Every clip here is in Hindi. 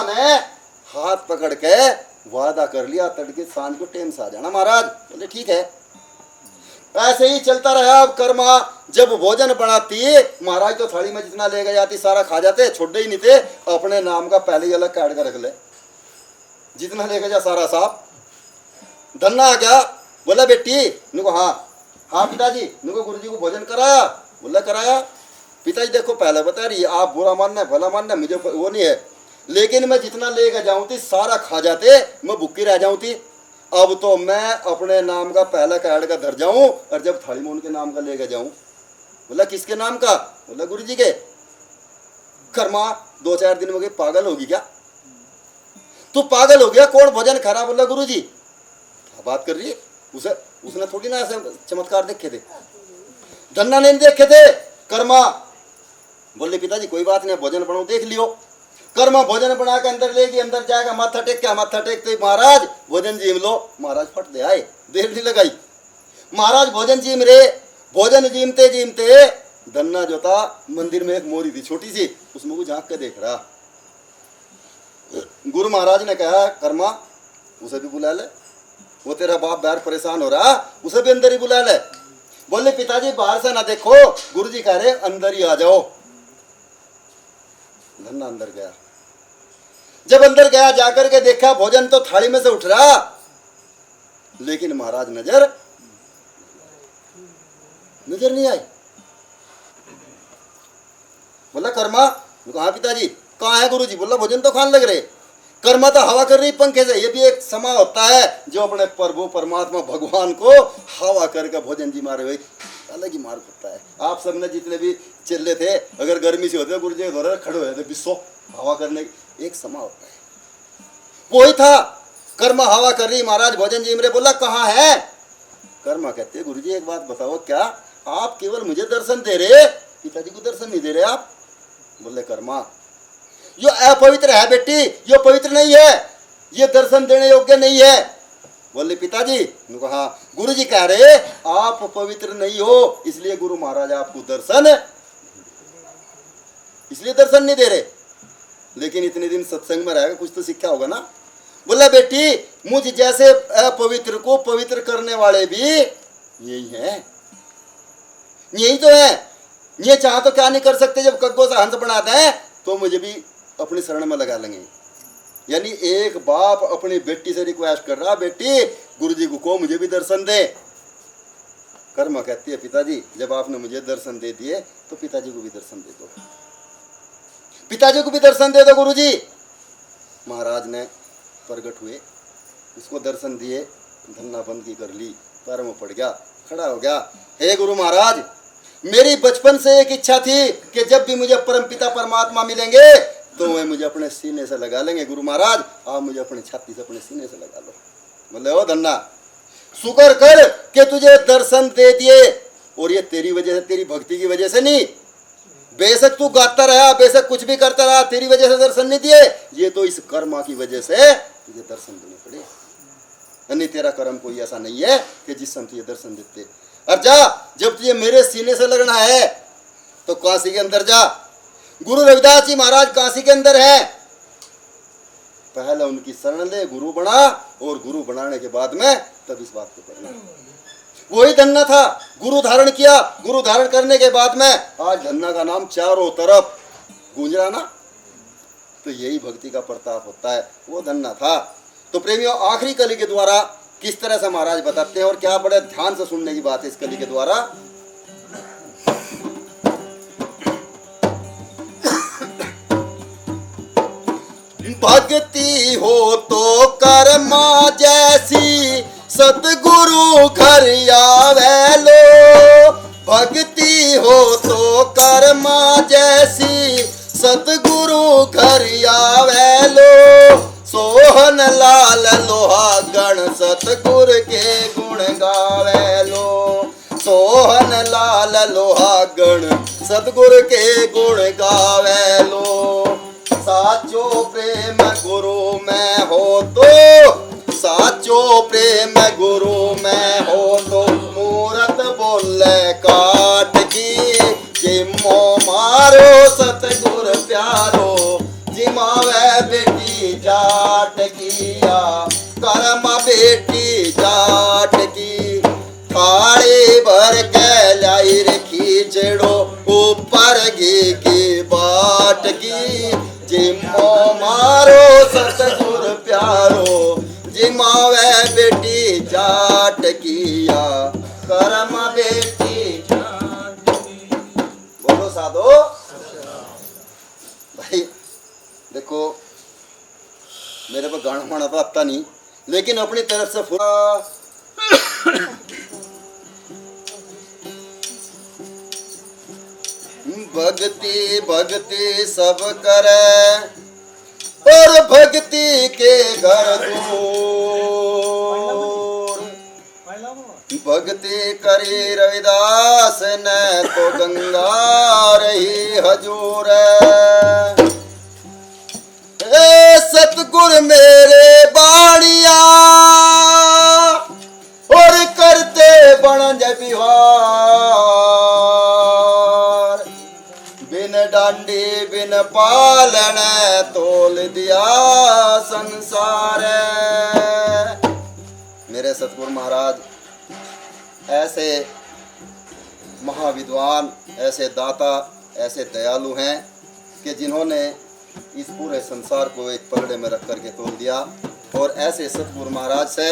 कर्मा ने हाथ पकड़ के वादा कर लिया तड़के सांझ को टेम से आ जाना महाराज। बोले ठीक है। ऐसे ही चलता रहा। अब कर्मा जब भोजन बनाती महाराज तो थाली में जितना लेके जाती सारा खा जाते, छोड़े ही नहीं थे। अपने नाम का पहले ही अलग काट कर रख ले, जितना लेके जा सारा साफ। धन्ना आ गया। बोला बेटी नुको हाँ हाँ पिताजी नुको गुरुजी को भोजन कराया। बोला कराया। पिताजी देखो पहले बता रही आप बुरा मानना भला मानना मुझे वो नहीं है, लेकिन मैं जितना लेकर जाऊं थी सारा खा जाते, मैं भूखी रह जाऊं थी। अब तो मैं अपने नाम का पहला कार्ड का धर जाऊं और जब थाली में उनके नाम का लेकर जाऊं। बोला किसके नाम का? बोला गुरुजी के। कर्मा 2-4 दिन हो गए, पागल होगी क्या तू? पागल हो गया? कौन भोजन खा? बोला गुरुजी। क्या बात कर रही है? उसने थोड़ी ना ऐसे चमत्कार देखे थे, धन्ना ने देखे थे। कर्मा बोले पिताजी कोई बात नहीं, भोजन बनाओ देख लियो। कर्मा भोजन बना के अंदर लेगी, अंदर जाएगा माथा टेक के, माथा टेकते महाराज भोजन जीम लो। महाराज फट दे आए, देर नहीं लगाई। महाराज भोजन जीम रे। भोजन जीमते जीमते धन्ना जो था मंदिर में एक मोरी थी छोटी सी, उसमें वो झांक के देख रहा। गुरु महाराज ने कहा कर्मा उसे भी बुला ले, वो तेरा बाप बाहर परेशान हो रहा, उसे भी अंदर ही बुला ले। बोले पिताजी बाहर से ना देखो, गुरुजी कह रहे अंदर ही आ जाओ। धन्ना अंदर गया। जब अंदर गया जाकर के देखा भोजन तो थाली में से उठ रहा, लेकिन महाराज नजर नहीं आई। बोला कर्मा हाँ पिताजी कहाँ है गुरुजी? बोला भोजन तो खाने लग रहे। कर्मा तो हवा कर रही पंखे से। ये भी एक समय होता है जो अपने प्रभु परमात्मा भगवान को हवा करके भोजन जी मारे हुए अलग ही मार्ग होता है। आप सबने जितने भी चिल्ले थे अगर गर्मी से होते गुरुजी के द्वारा खड़े हुए थे बिस्सो हवा करने एक समय होता है। कोई था कर्मा हवा कर रही, महाराज भोजन जी मेरे। बोला कहाँ है? कर्मा कहते गुरुजी एक बात बताओ, क्या आप केवल मुझे दर्शन दे रहे, पिताजी को दर्शन नहीं दे रहे आप? बोले कर्मा यो अपवित्र है बेटी, यो पवित्र नहीं है, ये दर्शन देने योग्य नहीं है। बोले पिताजी हाँ। गुरु जी कह रहे आप पवित्र नहीं हो, इसलिए गुरु महाराज आपको दर्शन नहीं दे रहे। लेकिन इतने दिन सत्संग में रहेगा कुछ तो सीखा होगा ना। बोला बेटी मुझ जैसे अपवित्र को पवित्र करने वाले भी यही हैं, यही तो है। ये चाह तो क्या नहीं कर सकते, जब कग्गो से हंस बनाते हैं तो मुझे भी अपनी शरण में लगा लेंगे। यानी एक बाप अपनी बेटी से रिक्वेस्ट कर रहा, बेटी गुरुजी को मुझे भी दर्शन दे। कर्मा कहती है पिताजी जब आपने मुझे दर्शन दे दिए तो पिताजी को भी दर्शन दे दो, पिताजी को भी दर्शन दे दो गुरुजी। महाराज ने प्रकट हुए, उसको दर्शन दिए, धन्ना बंदगी कर ली, पैर में पड़ गया, खड़ा हो गया। हे गुरु महाराज मेरी बचपन से एक इच्छा थी कि जब भी मुझे परमपिता परमात्मा मिलेंगे तो वे मुझे अपने सीने से लगा लेंगे। गुरु महाराज आप मुझे अपनी छाती से अपने सीने से लगा लो। बोले ओ धन्ना शुक्र कर कि तुझे दर्शन दे दिए, और ये तेरी वजह से, तेरी भक्ति की वजह से नहीं। बेशक तू गाता रहा, बेशक कुछ भी करता रहा, तेरी वजह से दर्शन नहीं दिए, ये तो इस कर्मा की वजह से तुझे दर्शन देने पड़े। नहीं तेरा कर्म कोई ऐसा नहीं है कि जिस समय तुझे दर्शन देते। और जा जब तुझे मेरे सीने से लगना है तो काशी के अंदर जा। गुरु रविदास जी महाराज काशी के अंदर है, पहले उनकी शरण ले, गुरु बना, और गुरु बनाने के बाद में तब इस बात को करना। वही धन्ना था, गुरु धारण किया। गुरु धारण करने के बाद में आज धन्ना का नाम चारों तरफ गूंज रहा ना, तो यही भक्ति का प्रताप होता है। वो धन्ना था। तो प्रेमियों आखिरी कली के द्वारा किस तरह से महाराज बताते हैं, और क्या बड़े ध्यान से सुनने की बात है इस कली के द्वारा। भक्ति हो तो कर्मा जैसी सतगुरु घर आवे लो। भक्ति हो तो कर्मा जैसी सतगुरु घर आवे लो। सोहन लाल लोहा गण सतगुर के गुण गावे लो। सोहन लाल लोहा गण सतगुर के गुण गावे लो। साचो प्रेम गुरु में हो तो, साचो प्रेम गुरु में हो तो, मूरत बोले काट की जिमो मारो सतगुर प्यारो। जिमावे बेटी जाट किया, कर्म बेटी जाट की। थाली भर के लाई रखी चढ़ो ऊपर घी की बाट की। जिमो मारो सतगुर प्यारो, जिमावे बेटी जाट किया, कर्म बेटी जाट की। बोलो साधो भाई। देखो मेरे को गाना वाना तो आता नहीं, लेकिन अपनी तरफ से भक्ति भक्ति सब करे और भक्ति के घर दूर। भक्ति करी रविदास ने तो गंगा रही हजूर। ए सतगुर मेरे बाणिया और करते बन जय बिहार। बिन डांडी बिन पालन तोल दिया संसार। मेरे सतगुरु महाराज ऐसे महाविद्वान, ऐसे दाता, ऐसे दयालु हैं कि जिन्होंने इस पूरे संसार को एक पलड़े में रख करके तोल दिया। और ऐसे सतगुरु महाराज से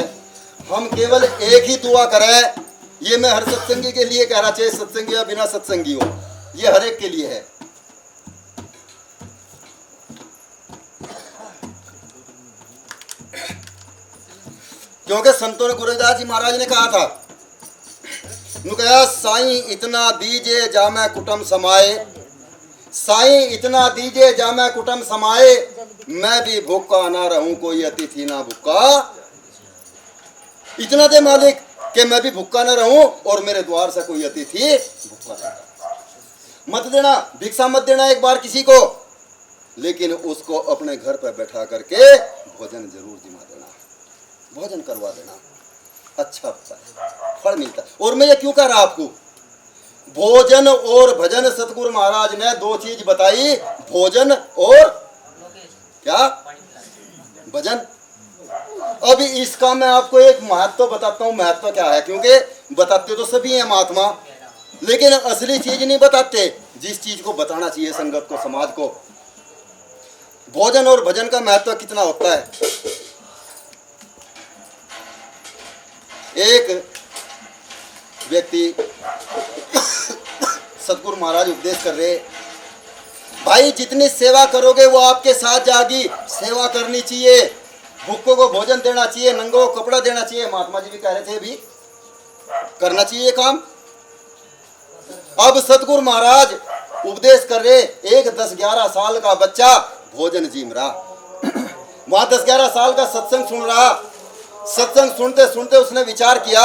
हम केवल एक ही दुआ करें। ये मैं हर सत्संगी के लिए कहना चाहिए, सत्संगी या बिना सत्संगी हो, ये हर एक के लिए है। क्योंकि संतों ने गुरुदास जी महाराज ने कहा था, कहा साईं इतना दीजे जामै कुटुम समाए, साईं इतना दीजे जामै कुटुम समाए, मैं भी भूखा ना रहूं कोई अतिथि ना भूखा। इतना दे मालिक कि मैं भी भूखा ना रहूं और मेरे द्वार से कोई अतिथि भूखा ना। मत देना, भिक्षा मत देना एक बार किसी को, लेकिन उसको अपने घर पर बैठा करके भोजन जरूर दिला देना, भोजन करवा देना, अच्छा होता है, फल मिलता है। और मैं ये क्यों कह रहा आपको, भोजन और भजन सतगुरु महाराज ने दो चीज बताई, भोजन और क्या भजन। अभी इसका मैं आपको एक महत्व बताता हूँ। महत्व क्या है, क्योंकि बताते तो सभी हैं महात्मा, लेकिन असली चीज नहीं बताते, जिस चीज को बताना चाहिए संगत को, समाज को। भोजन और भजन का महत्व कितना होता है। एक व्यक्ति सतगुरु महाराज उपदेश कर रहे, भाई जितनी सेवा करोगे वो आपके साथ जाएगी। सेवा करनी चाहिए, भूखों को भोजन देना चाहिए, नंगों को कपड़ा देना चाहिए। महात्मा जी भी कह रहे थे भी करना चाहिए काम। अब सतगुरु महाराज उपदेश कर रहे, एक 10-11 साल का बच्चा भोजन जीम रहा, वहां 10-11 साल का सत्संग सुन रहा। सत्संग सुनते सुनते उसने विचार किया,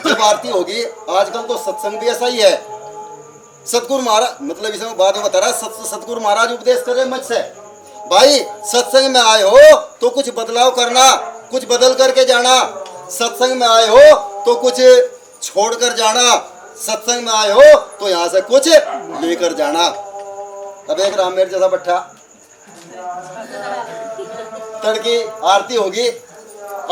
जब आरती होगी, आजकल तो सत्संग भी ऐसा ही है। सतगुरु महाराज मतलब इसमें बाद में बता रहा, सतगुरु महाराज उपदेश कर रहे मंच से, भाई सत्संग में आए हो तो कुछ बदलाव करना, कुछ बदल करके जाना। सत्संग में आए हो तो कुछ छोड़ कर जाना, सत्संग में आए हो तो यहाँ से कुछ लेकर जाना। अब एक रामेर जैसा बट्ठा, तड़की आरती होगी,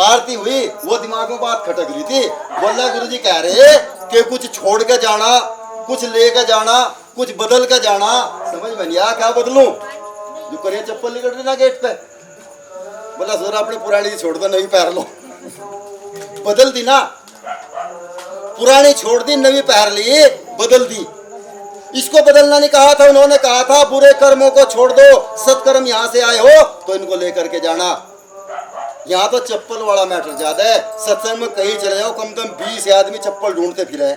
आरती हुई, वो दिमाग में बात खटक रही थी। बोला गुरुजी कह रहे कि कुछ छोड़ के जाना, कुछ लेकर जाना, कुछ बदल कर जाना। समझ में नहीं आया क्या बदलूं, जो करिए चप्पल निकल रही ना गेट पे। बोला सर अपने पुरानी छोड़ दो, नवी पहन लो। बदल दी ना, पुरानी छोड़ दी, नवी पहन ली, बदल दी। इसको बदलना नहीं कहा था, उन्होंने कहा था बुरे कर्मों को छोड़ दो, सत्कर्म यहाँ से आए हो तो इनको लेकर के जाना। यहाँ तो चप्पल वाला मैटर ज्यादा है। सत्संग में कहीं चले जाओ, कम से कम 20 आदमी चप्पल ढूंढते फिरे,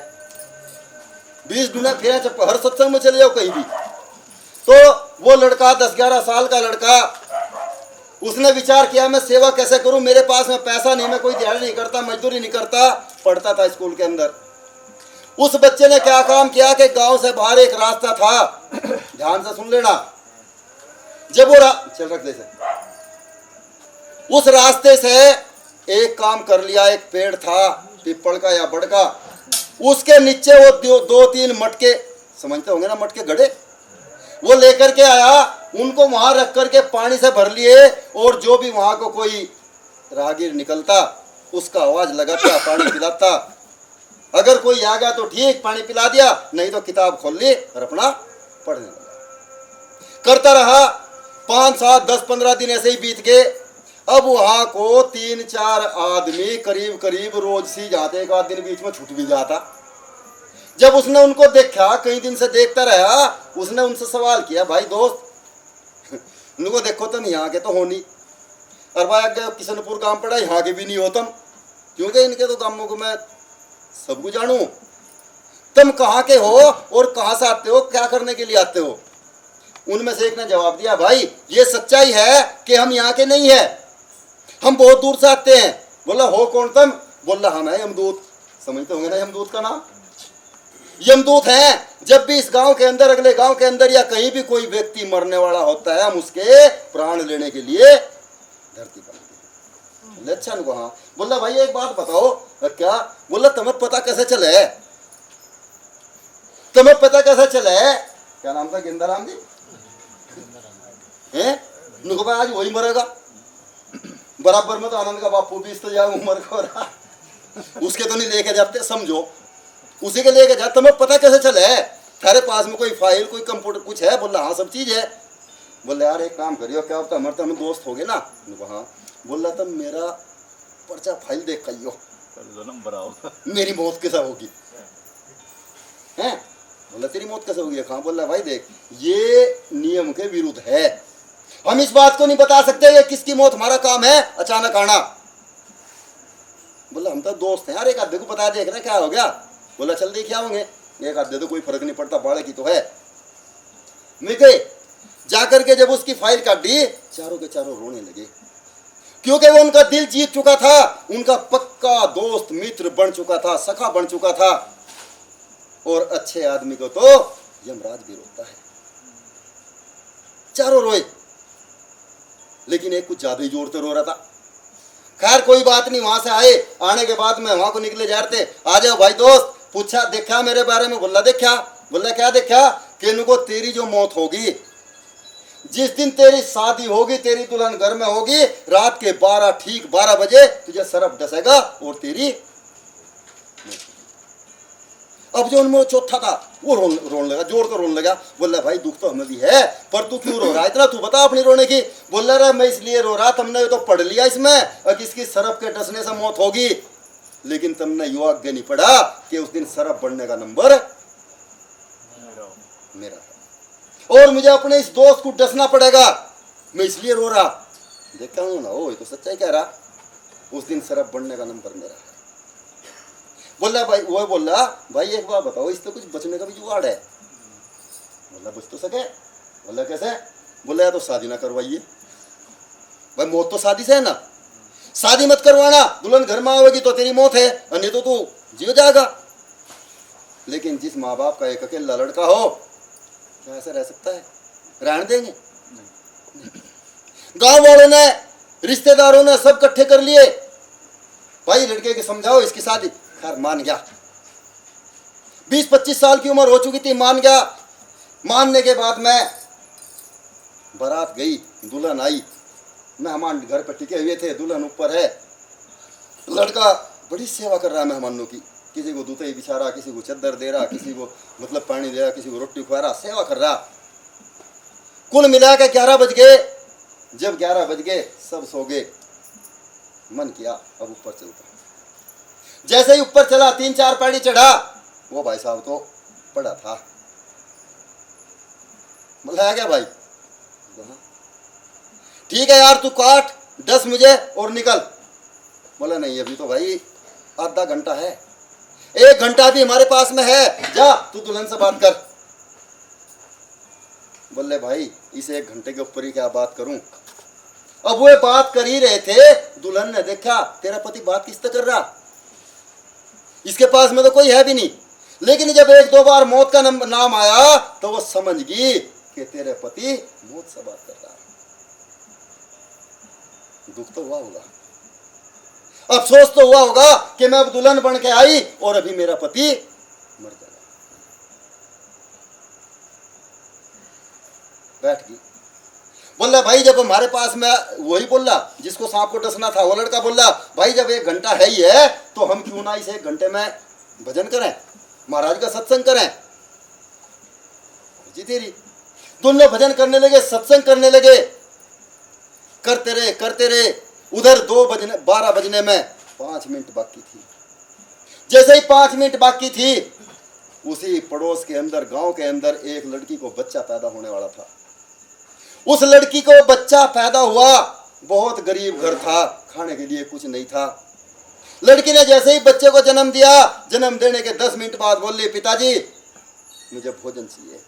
20 ढूंढे फिरे चप्पल, हर सत्संग में चले जाओ कहीं भी। तो वो लड़का 10-11 साल का लड़का, उसने विचार किया मैं सेवा कैसे करूं, मेरे पास में पैसा नहीं, मैं कोई दिहाड़ी नहीं करता, मजदूरी नहीं करता, पढ़ता था स्कूल के अंदर। उस बच्चे ने क्या काम किया कि गांव से बाहर एक रास्ता था, ध्यान से सुन लेना, जब वो चल रख दे से, उस रास्ते से एक काम कर लिया। एक पेड़ था पीपल का या बड़ का, उसके नीचे वो दो तीन मटके, समझते होंगे ना मटके, घड़े, वो लेकर के आया, उनको वहां रख करके पानी से भर लिए, और जो भी वहां को कोई राहगीर निकलता उसका आवाज लगाता, पानी पिलाता। अगर कोई आ गया तो ठीक, पानी पिला दिया, नहीं तो किताब खोल ली और अपना पढ़ने लगा। करता रहा, 5, 7, 10, 15 दिन ऐसे ही बीत गए। अब वहां को 3-4 आदमी करीब करीब रोज सी जाते, एक आध दिन बीच में छूट भी जाता। जब उसने उनको देखा, कई दिन से देखता रहा, उसने उनसे सवाल किया, भाई दोस्त, उनको देखो तुम यहाँ के तो हो नहीं, और भाई अगर किशनपुर काम पड़ा, यहाँ के भी नहीं हो तुम, क्योंकि इनके तो कामों को मैं सबको जानू। तुम कहाँ के हो और कहाँ से आते हो, क्या करने के लिए आते हो? उनमें से एक ने जवाब दिया, भाई ये सच्चाई है कि हम यहाँ के नहीं है, हम बहुत दूर से आते हैं। बोला हो कौन तुम? बोला हम है यमदूत। समझते होंगे ना यमदूत का नाम? यमदूत हैं। जब भी इस गांव के अंदर, अगले गांव के अंदर या कहीं भी कोई व्यक्ति मरने वाला होता है, हम उसके प्राण लेने के लिए धरती पर आते हैं। अच्छा नुको, हाँ। बोला भाई एक बात बताओ, क्या? बोला तुम्हें पता कैसे चले? तुम्हें पता कैसे चले? क्या नाम था? गेंदाराम जी हैं? नुको भाई आज वही मरेगा बराबर में, तो आनंद का बापू भी इस तो जाए उम्र को रहा, उसके तो नहीं लेके जाते, समझो उसी के लेके जा। तुम्हें पता कैसे चले? थारे पास में कोई फाइल, कोई कंप्यूटर कुछ है? बोला हाँ सब चीज है। बोले यार एक काम करियो, क्या होता हमारे तो दोस्त हो गए ना। हाँ। बोला तुम मेरा पर्चा फाइल देख खाइयो, मेरी मौत कैसा होगी हैं? बोला तेरी मौत कैसे होगी? हाँ। बोला भाई देख, ये नियम के विरुद्ध है, हम इस बात को नहीं बता सकते ये किसकी मौत, हमारा काम है अचानक आना। बोला हम तो दोस्त हैं यार, एक आधे को बता देख रहे क्या हो गया? बोला चल देख होंगे, एक आधे तो कोई फर्क नहीं पड़ता, बाड़े की तो है। मैं गए, जाकर के जब उसकी फाइल काटी, चारों के चारों रोने लगे, क्योंकि वो उनका दिल जीत चुका था, उनका पक्का दोस्त मित्र बन चुका था, सखा बन चुका था। और अच्छे आदमी को तो यमराज भी रोता है। चारों रोए, लेकिन एक कुछ ज्यादा ही जोर से रो रहा था। खैर कोई बात नहीं, वहां से आए, आने के बाद में वहां को निकले जा रहे थे, आ जाओ भाई दोस्त, पूछा देखा मेरे बारे में? बोला देखा। बोला क्या देखा? कि इनको तेरी जो मौत होगी, जिस दिन तेरी शादी होगी, तेरी दुल्हन घर में होगी, रात के 12 ठीक 12 बजे तुझे सरफ डसेगा और तेरी। अब जो उनमें चौथा था वो रोने लगा, जोर कर रोने लगा। बोला भाई दुख तो हमें भी है, पर तू क्यों रो रहा है इतना, तू बता अपनी रोने की। बोला रहा मैं इसलिए रो रहा, तुमने तो पढ़ लिया इसमें और इसकी सरफ के डसने से मौत होगी, लेकिन तुमने युवा आगे नहीं पढ़ा कि उस दिन सरफ बढ़ने का नंबर मेरा है, और मुझे अपने इस दोस्त को डसना पड़ेगा, मैं इसलिए रो रहा। देखा हूं ना, वो तो सच्चाई कह रहा, उस दिन सरफ बढ़ने का नंबर मेरा है। बोला भाई, वो बोला भाई एक बात बताओ, इससे कुछ बचने का भी जुगाड़ है? बोला बच तो सके। बोला कैसे? बोला या तो शादी ना करवाइए, भाई मौत तो शादी से है ना, शादी मत करवाना, दुल्हन घर में आवेगी तो तेरी मौत है, नहीं तो तू जियो जाएगा। लेकिन जिस माँ बाप का एक अकेला लड़का हो, क्या ऐसा रह सकता है? रहने देंगे? गांव वालों ने, रिश्तेदारों ने सब इकट्ठे कर लिए, भाई लड़के के समझाओ इसकी शादी। खैर मान गया, 20-25 साल की उम्र हो चुकी थी, मान गया। मानने के बाद में बारात गई, दुल्हन आई, मेहमान घर पर टिके हुए थे, दुल्हन ऊपर है, लड़का बड़ी सेवा कर रहा है मेहमानों की, किसी को दूध ही बिछा रहा, किसी को चद्दर दे रहा, किसी को मतलब पानी दे रहा, किसी को रोटी खुआ रहा, सेवा कर रहा। कुल मिला के 11 बज गए। जब 11 बज गए सब सो गए, मन किया अब ऊपर चलता। जैसे ही ऊपर चला, 3-4 पैड़ी चढ़ा, वो भाई साहब तो पड़ा था। बोला क्या भाई? ठीक है यार तू काट 10 मुझे और निकल। बोला नहीं अभी तो भाई आधा घंटा है, 1 घंटा भी हमारे पास में है, जा तू दुल्हन से बात कर। बोले भाई इस 1 घंटे के ऊपर ही क्या बात करूं? अब वो बात कर ही रहे थे, दुल्हन ने देखा तेरा पति बात किससे कर रहा, इसके पास में तो कोई है भी नहीं। लेकिन जब 1-2 बार मौत का नाम आया तो वो समझ गई कि तेरे पति मौत से बात कर रहा है। दुख तो हुआ होगा। अफसोस तो हुआ होगा कि मैं अब दुल्हन बन के आई और अभी मेरा पति मर गया। बैठ गई। बोला भाई जब हमारे पास में, वही बोला जिसको सांप को डसना था, वो लड़का बोला भाई जब 1 घंटा है ही है तो हम क्यों ना इसे 1 घंटे में भजन करें, महाराज का सत्संग करें। जी तेरी। दोनों भजन करने लगे, सत्संग करने लगे, करते रहे। उधर 12 बजने में 5 मिनट बाकी थी। जैसे ही 5 मिनट बाकी थी, उसी पड़ोस के अंदर, गांव के अंदर एक लड़की को बच्चा पैदा होने वाला था। उस लड़की को बच्चा पैदा हुआ, बहुत गरीब घर था, खाने के लिए कुछ नहीं था। लड़की ने जैसे ही बच्चे को जन्म दिया, जन्म देने के 10 मिनट बाद बोली पिताजी मुझे भोजन चाहिए।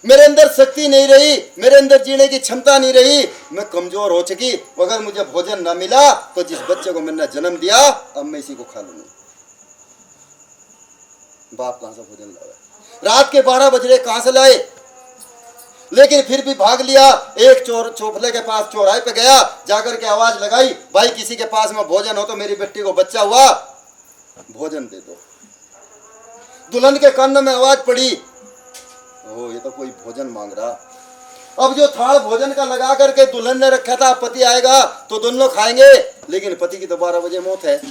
मेरे अंदर शक्ति नहीं रही, मेरे अंदर जीने की क्षमता नहीं रही, मैं कमजोर हो चुकी। अगर मुझे भोजन न मिला तो जिस बच्चे को मैंने जन्म दिया अब मैं इसी को खा लूंगी। बाप कहां से भोजन लाए? रात के 12 बज रहे, कहां से लाए? लेकिन फिर भी भाग लिया। एक चोपले के पास चौराहे पे गया, जाकर के आवाज लगाई भाई किसी के पास में भोजन हो तो मेरी बेटी को बच्चा हुआ, भोजन दे दो। दुल्हन के कान में आवाज पड़ी, ओ ये तो कोई भोजन मांग रहा। अब जो थाल भोजन का लगा करके दुल्हन ने रखा था, पति आएगा तो दोनों खाएंगे, लेकिन पति की तो 12 बजे मौत है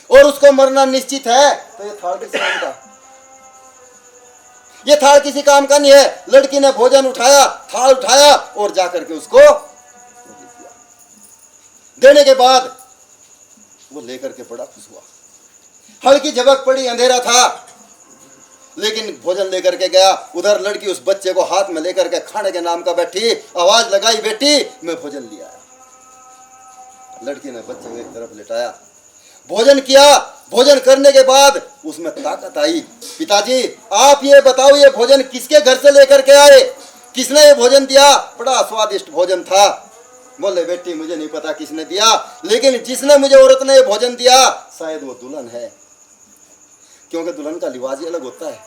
और उसको मरना निश्चित है, तो ये थाल किस काम का? ये थाल किसी काम का नहीं है। लड़की ने भोजन उठाया, थाल उठाया और जाकर के उसको देने के बाद वो लेकर के बड़ा खुश हुआ। हल्की झपक पड़ी, अंधेरा था, लेकिन भोजन लेकर के गया। उधर लड़की उस बच्चे को हाथ में लेकर के खाने के नाम का बैठी, आवाज लगाई बेटी मैं भोजन लिया है। लड़की ने बच्चे को एक तरफ लिटाया, भोजन किया। भोजन करने के बाद उसमें ताकत आई। पिताजी आप ये बताओ ये भोजन किसके घर से लेकर के आए, किसने ये भोजन दिया? बड़ा स्वादिष्ट भोजन था। बोले बेटी मुझे नहीं पता किसने दिया, लेकिन जिसने मुझे औरत ने ये भोजन दिया शायद वो दुल्हन है, क्योंकि दुल्हन का लिबास ही अलग होता है।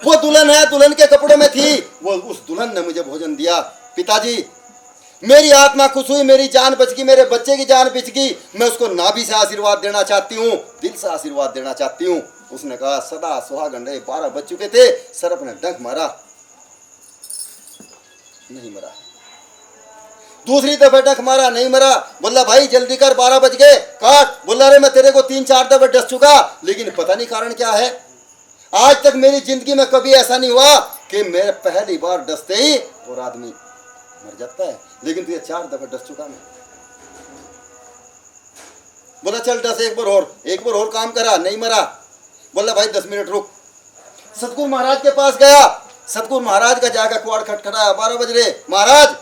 वो दुल्हन है, दुल्हन के कपड़ों में थी, वो उस दुल्हन ने मुझे भोजन दिया। पिताजी मेरी आत्मा खुश हुई, मेरी जान बच गई, मेरे बच्चे की जान बच गई। मैं उसको नाभि से आशीर्वाद देना चाहती हूँ, दिल से आशीर्वाद देना चाहती हूँ। उसने कहा सदा सुहागन रहे। 12 बज चुके थे, सर्प ने डंक मारा, नहीं मरा। दूसरी दफे डंक मारा, नहीं मरा। बोला भाई जल्दी कर, 12 बज गए, काट। बोला रे मैं तेरे को 3-4 दफे डस चुका, लेकिन पता नहीं कारण क्या है। आज तक मेरी जिंदगी में कभी ऐसा नहीं हुआ कि मेरे पहली बार डसते ही और आदमी मर जाता है, लेकिन तुझे 4 दफे डस चुका मैं। बोला चल डस एक बार और काम करा, नहीं मरा। बोला भाई 10 मिनट रुक। सतगुरु महाराज के पास गया, सतगुरु महाराज का जाकर कुआड़ खटखटाया। 12 बज रहे, महाराज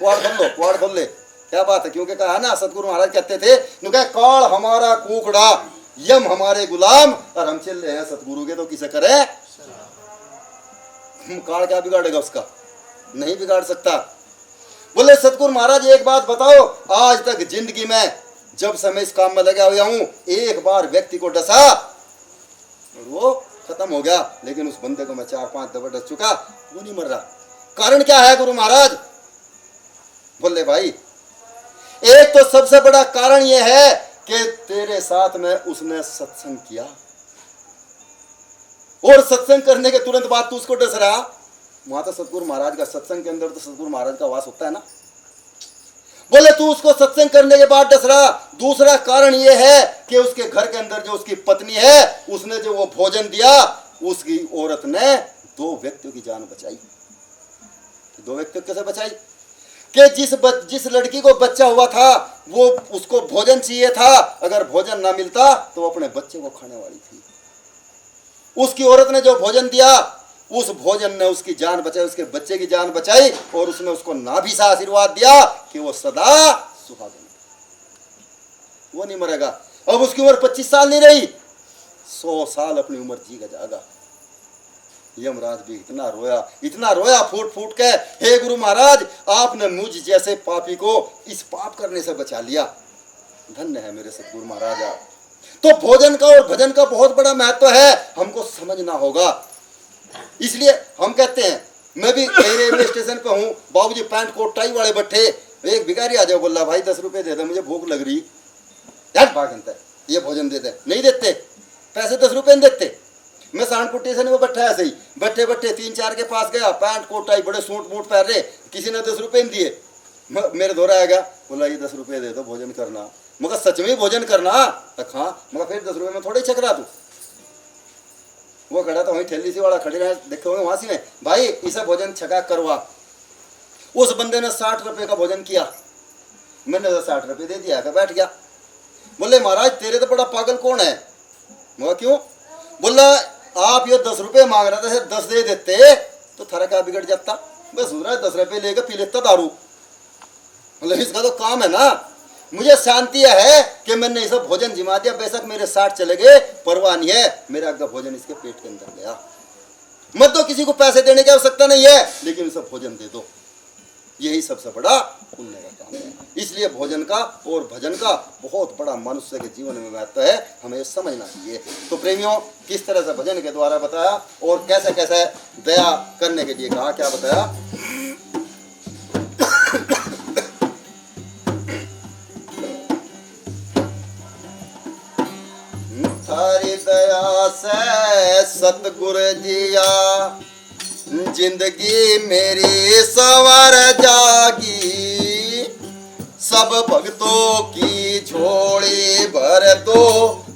कुआड़ खोल लो, कुआड़ खोल ले। क्या बात है? क्योंकि कहा ना सतगुरु महाराज कहते थे काल हमारा कुकड़ा, यम हमारे गुलाम, और हम चल रहे हैं सतगुरु के तो किसे करे। काल क्या बिगाड़ेगा उसका? नहीं बिगाड़ सकता। बोले सतगुरु महाराज एक बात बताओ, आज तक जिंदगी में जब से मैं इस काम में लगा हुआ हूं, एक बार व्यक्ति को डसा और वो खत्म हो गया, लेकिन उस बंदे को मैं 4-5 दफे डस चुका, वो नहीं मर रहा। कारण क्या है गुरु महाराज? बोले भाई एक तो सबसे बड़ा कारण यह है कि तेरे साथ में उसने सत्संग किया, और सत्संग करने के तुरंत बाद तू उसको डस रहा। वहां तो सतगुरु महाराज का सत्संग के अंदर तो सतगुरु महाराज का वास होता है ना। बोले तू उसको सत्संग करने के बाद डस रहा। दूसरा कारण यह है कि उसके घर के अंदर जो उसकी पत्नी है, उसने जो वो भोजन दिया, उसकी औरत ने 2 व्यक्तियों की जान बचाई। 2 व्यक्तियों कैसे बचाई? कि जिस लड़की को बच्चा हुआ था वो उसको भोजन चाहिए था, अगर भोजन ना मिलता तो वो अपने बच्चे को खाने वाली थी। उसकी औरत ने जो भोजन दिया, उस भोजन ने उसकी जान बचाई, उसके बच्चे की जान बचाई, और उसने उसको नाभि से आशीर्वाद दिया कि वो सदा सुहागन, वो नहीं मरेगा। अब उसकी उम्र 25 साल नहीं रही, 100 साल अपनी उम्र जीगा जाएगा। यमराज भी इतना रोया फूट फूट के, हे गुरु महाराज आपने मुझ जैसे पापी को इस पाप करने से बचा लिया, धन्य है मेरे सतगुरु महाराज आप। तो भोजन का और भजन का बहुत बड़ा महत्व है, हमको समझना होगा। इसलिए हम कहते हैं, मैं भी रेलवे स्टेशन पे हूँ, बाबूजी पैंट कोट टाई वाले बैठे, एक भिखारी आ जाओ, बोला भाई 10 रुपए दे दो मुझे भूख लग रही। यार भागनता ये भोजन देते नहीं देते, पैसे 10 रुपए नहीं देते। मैं सानपुट्टी से नहीं वो बैठा ऐसे ही बैठे बैठे 3-4 के पास गया, पैंट कोट टाई बड़े सूट मूट पहन रहे, किसी ने 10 रुपए नहीं दिए। मेरे दौरा आएगा, बोला ये 10 रुपए दे दो भोजन करना। मगर सच में भोजन करना हाँ, मगर फिर 10 रुपए में थोड़ी छकरा तू। वो खड़ा था वहीं ठेली सी वाला खड़े रहे, देखो वहां से भाई इसे भोजन छका करवा। उस बंदे ने 60 रुपए का भोजन किया, मैंने 60 रुपए दे दिया, बैठ गया। बोले महाराज तेरे तो बड़ा पागल कौन है? मगर क्यों? बोला आप ये 10 रुपए मांग रहे थे, 10 दे देते तो थारा क्या बिगड़ जाता? बस 10 रुपए लेकर पी लेता दारू। मतलब इसका तो काम है ना। मुझे शांति है कि मैंने इसे भोजन जिमा दिया, बेशक मेरे 60 चले गए परवाह नहीं है, मेरा अग्गा भोजन इसके पेट के अंदर गया। मत तो किसी को पैसे देने की आवश्यकता नहीं है, लेकिन इसे भोजन दे दो, यही सबसे बड़ा पुण्य का काम है। इसलिए भोजन का और भजन का बहुत बड़ा मनुष्य के जीवन में महत्व है, हमें समझना चाहिए। तो प्रेमियों, किस तरह से भजन के द्वारा बताया और कैसे कैसे दया करने के लिए कहा, क्या बताया? थारी दया से सतगुरु जिया, जिंदगी मेरी सवर जागी, सब भक्तों की झोली भर दो,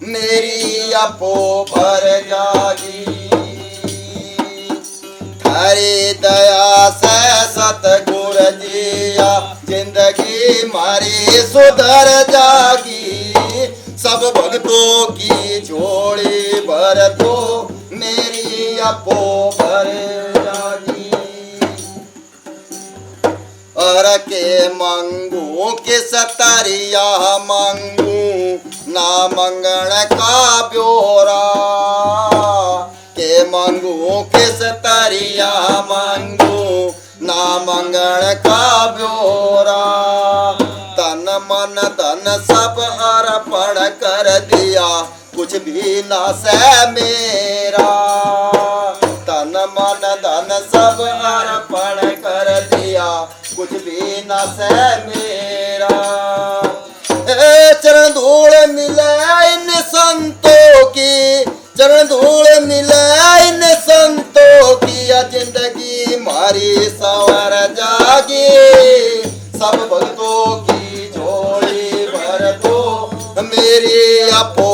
मेरी अपो भर जागी। थारी दया से सतगुरु जिया, जिंदगी मारी सुधर जागी, सब भक्तों की झोली भर दो, मेरी अपो भर जागी। और के मांगू किस तरिया मांगू, ना मंगण का ब्योरा, के मांगू किस तरिया मांगू, ना मंगण का ब्योरा। तन मन धन सब अर्पण कर दिया, कुछ भी ना सह मेरा। तन मन धन सब अर्पण कर दिया, कुछ भी ना सह मेरा। चरण धूल मिले इन संतों की, चरण धूल मिले इन संतों की, जिंदगी मारी सवर जागी, सब भक्तों की झोली भर दो, मेरी अपो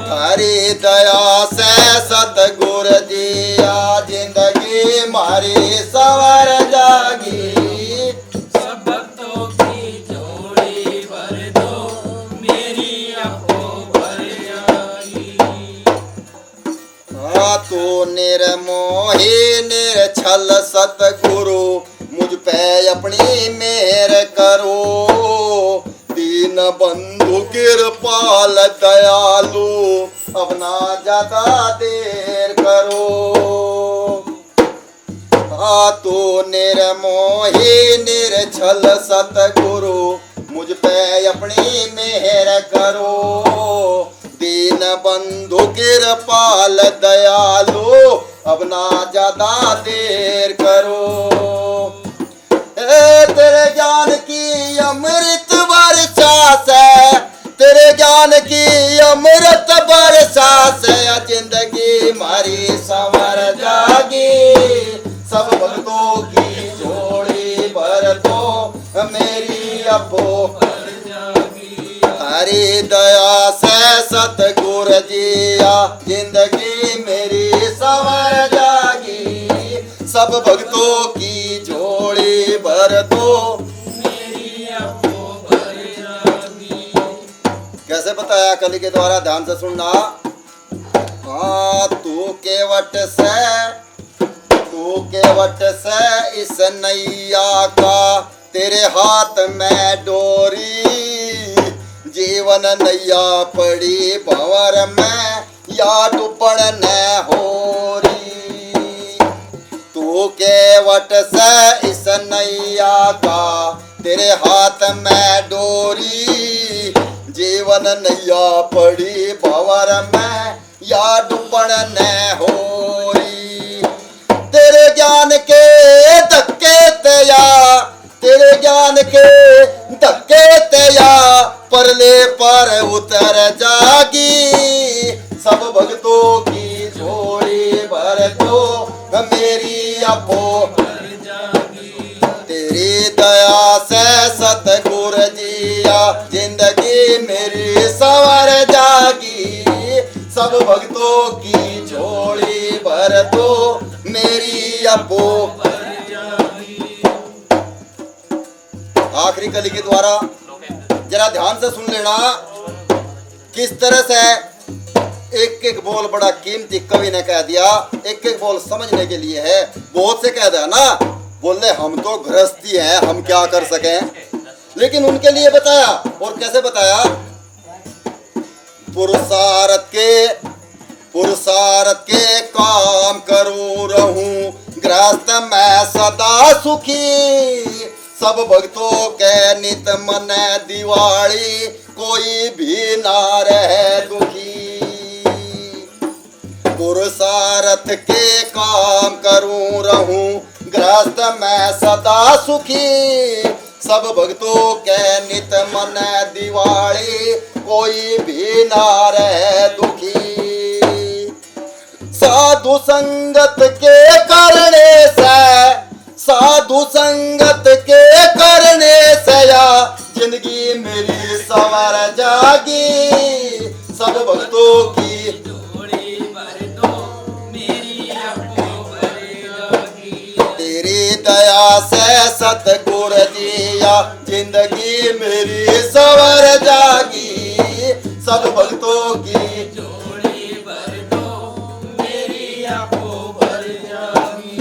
हरी दया से सतगुरु जिया, जिंदगी मारी सवर जागी, सब भक्तों की झोली भर दो, मेरी अपो भर जागी। तू निर्मोही निर्छल सतगुरु, मुझ पे अपनी मेहर करो, दीन बंधु कृपाल दयालु, अब ना ज्यादा देर करो। तू निर्मोही निर्छल सतगुरु, मुझ पे अपनी मेहर करो, दीन बंधु कृपाल दयालु, अब ना ज्यादा देर करो। तेरे ज्ञान की अमृत वर्षा से, तेरे ज्ञान की अमृत वर्षा से, जिंदगी मारी संवर जागी, सब भक्तों की झोली भर दो, मेरी अपो भर जागी। हरी दया से सतगुरु जिया, जिंदगी मेरी संवर जागी, सब भक्तों की झोली भर दो, मेरी अपो भर जागी। कैसे बताया कली के द्वारा, ध्यान से सुनना। हाँ, तू केवट से इस नैया का, तेरे हाथ में डोरी, जीवन नैया पड़ी भंवर में, या डूबण न होरी। तू केवट से इस नैया का, तेरे हाथ में डोरी, जीवन नैया पड़ी भंवर में, या डूबण न होरी। तेरे ज्ञान के धक्के तया, तेरे ज्ञान के धक्के तया, परले पर उतर जागी, सब भक्तों की झोली भर दो मेरी अपो भर जागी। तेरी दया से सतगुरु जिया जिंदगी मेरी सवर जागी, सब भक्तों की झोली भर दो मेरी अपो भर जागी। आखिरी कली के द्वारा जरा ध्यान से सुन लेना किस तरह से एक एक बोल बड़ा कीमती कवि ने कह दिया। एक एक बोल समझने के लिए है, बहुत से कह दिया ना, बोले हम तो गृहस्थी हैं, हम क्या कर सकें, लेकिन उनके लिए बताया। और कैसे बताया? पुरुषार्थ के काम करूं रहूं गृहस्थ मैं सदा सुखी, सब भक्तों के नित मन दिवाली कोई भी ना रहे दुखी। पुरुषार्थ के काम करूं रहूं गृहस्थ मैं सदा सुखी, सब भक्तों के नित मन दिवाली कोई भी ना रहे दुखी। साधु संगत के करने से, साधु संगत के करने से या जिंदगी मेरी सवर जागी, सब भक्तों की झोली भर दो मेरी अपो भर जागी। तेरी दया से सतगुरु जिया जिंदगी मेरी सवर जागी, सब भक्तों की झोली भर दो मेरी अपो भर जागी।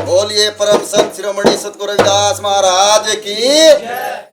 बोलिए परम संत शिरोमणि सतगुरु रविदास महाराज की।